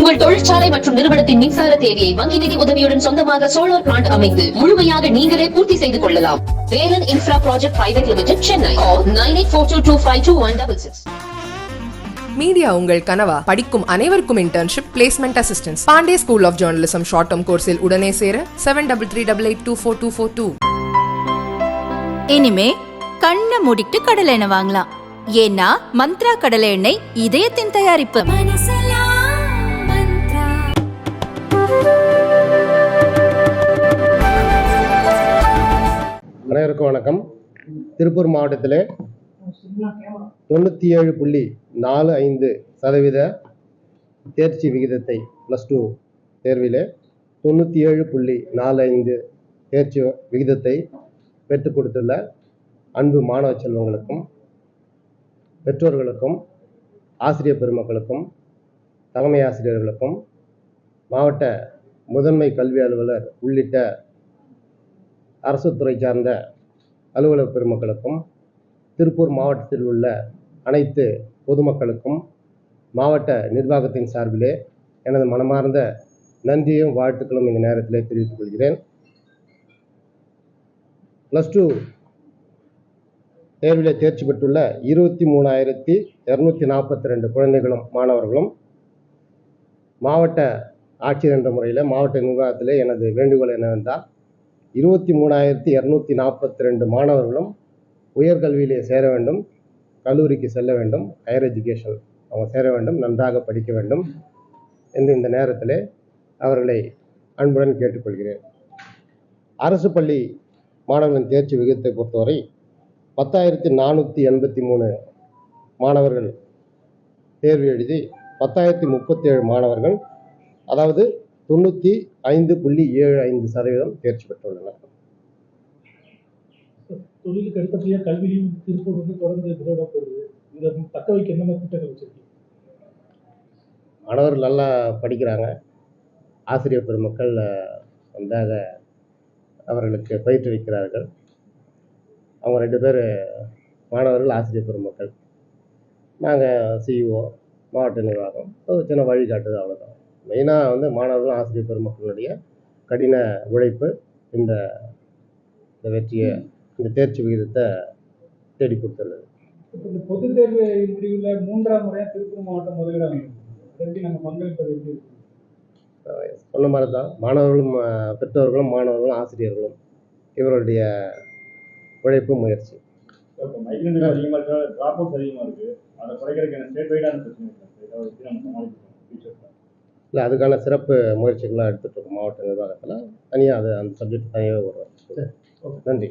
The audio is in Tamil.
உங்கள் தொழிற்சாலை மற்றும் நிறுவனத்தின் மின்சார தேவையை வங்கி நிதி உதவியுடன் சொந்தமாக சோலார் பிளான்ட் அமைத்து முழுமையாக நீங்களே பூர்த்தி செய்து கொள்ளலாம். Velan infra project private limited, Chennai. 9842252166. Media உங்கள் கனவா? படிக்கும் அனைவருக்கும் internship, placement assistance. Pandey school of journalism short term கோர்ஸில் உடனே சேர 7338824242. இனிமே கண்ணை மூடிட்டு கடலை எண்ணெய் வாங்கலாம். ஏன்னா மந்த்ரா கடலை எண்ணெய் இதயத்தின் தயாரிப்பு. அனைவருக்கும் வணக்கம். திருப்பூர் மாவட்டத்திலே 97.45% தேர்ச்சி விகிதத்தை +2 தேர்விலே 97.45 தேர்ச்சி விகிதத்தை பெற்றுக் கொடுத்துள்ள அன்பு மாணவ செல்வங்களுக்கும், பெற்றோர்களுக்கும், ஆசிரியர் பெருமக்களுக்கும், தலைமை ஆசிரியர்களுக்கும், மாவட்ட முதன்மை கல்வி அலுவலர் உள்ளிட்ட அரசு துறை சார்ந்த அலுவலர் பெருமக்களுக்கும், திருப்பூர் மாவட்டத்தில் உள்ள அனைத்து பொதுமக்களுக்கும் மாவட்ட நிர்வாகத்தின் சார்பிலே எனது மனமார்ந்த நன்றியும் வாழ்த்துக்களும் இந்த நேரத்திலே தெரிவித்துக் கொள்கிறேன். +2 தேர்விலே தேர்ச்சி பெற்றுள்ள 23,242 குழந்தைகளும் மாணவர்களும் மாவட்ட ஆட்சியர் என்ற முறையில் மாவட்ட நிர்வாகத்திலே எனது வேண்டுகோள் என்னவென்றால் 23,242 மாணவர்களும் உயர்கல்வியிலே சேர வேண்டும், கல்லூரிக்கு செல்ல வேண்டும், ஹையர் எஜுகேஷன் அவங்க சேர வேண்டும், நன்றாக படிக்க வேண்டும் என்று இந்த நேரத்தில் அவர்களை அன்புடன் கேட்டுக்கொள்கிறேன். அரசு பள்ளி மாணவர்களின் தேர்ச்சி விகிதத்தை பொறுத்தவரை 10,483 மாணவர்கள் தேர்வு எழுதி 10,037 மாணவர்கள், அதாவது 95.75% தேர்ச்சி பெற்றுள்ளனர். தொழிலுக்கு அடுத்தபடியாக கல்வியும் திருப்பூர் தொடர்ந்து விளையாடப்படுது. இதை தக்க வைக்க என்ன மாதிரி திட்டங்கள் வச்சிருக்கீங்க? மாணவர்கள் நல்லா படிக்கிறாங்க. ஆசிரியர் பெருமக்கள் நன்றாக அவர்களுக்கு பயிற்றுவிக்கிறார்கள். அவங்க 2 பேர் மாணவர்கள், ஆசிரியர் பெருமக்கள். நாங்கள் சிஇஓ, மாவட்ட நிர்வாகம் ஒரு சின்ன வழிகாட்டுது, அவ்வளோதான். மெயினாக மாணவர்களும் ஆசிரியர் பெருமக்களுடைய கடின உழைப்பு இந்த வெற்றியை, இந்த தேர்ச்சி விகிதத்தை தேடி கொடுத்துள்ளது. இந்த பொது தேர்வு முடிவில் 3ஆம் முறையாக திருப்பூர் மாவட்டம் முதலிடம் நாங்கள் பங்களிப்பது எப்படி இருக்கு? சொன்ன மாதிரி தான் மாணவர்களும், பெற்றோர்களும், மாணவர்களும், ஆசிரியர்களும் இவருடைய உழைப்பு, முயற்சி. அதிகமாக ட்ராப் அவுட்ஸ் அதிகமாக இருக்குது. அதை குறைக்கிறதுக்கு ஸ்டேட் வைடான பிரச்சனை இல்லை, அதுக்கான சிறப்பு முயற்சிகள்லாம் எடுத்துகிட்டு இருக்கோம் மாவட்ட நிர்வாகத்தில். தனியாக அது அந்த சப்ஜெக்ட் தனியாக வருவோம். நன்றி.